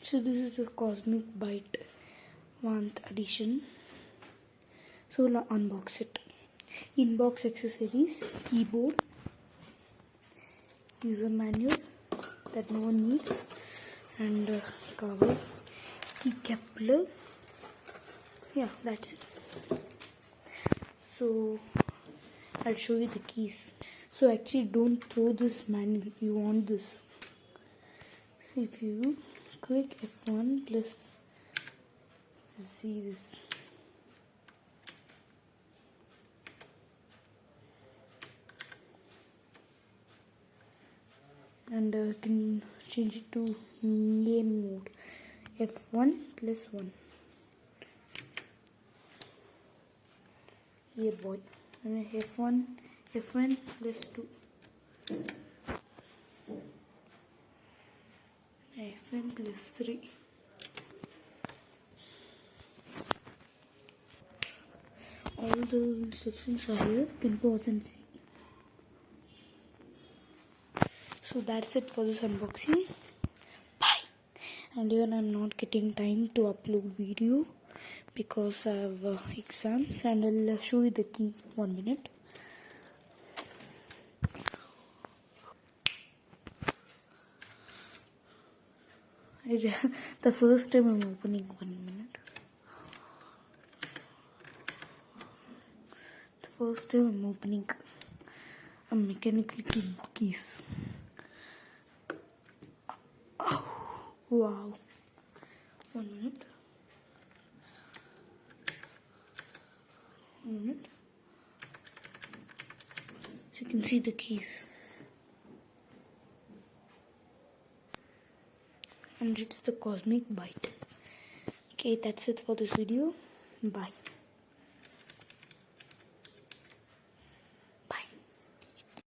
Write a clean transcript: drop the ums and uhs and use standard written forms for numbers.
So this is the Cosmic Byte Vanth edition. So we'll unbox it. Inbox accessories, keyboard, user manual that no one needs, and cover, keycap plug. Yeah, that's it. So I'll show you the keys. So actually don't throw this manual, you want this. If you click F1 plus, see this, and can change it to game mode. F1 plus 1. Yeah boy. And F1 plus 2. F1 plus 3. All the instructions are here. You can pause and see. So that's it for this unboxing. Bye. And even I'm not getting time to upload video because I have exams, and I'll show you the key. 1 minute. The first time I'm opening. 1 minute. The first time I'm opening a mechanical keys. Oh, wow. 1 minute. 1 minute. So you can see the keys. And it's the Cosmic Byte. Okay, that's it for this video. Bye.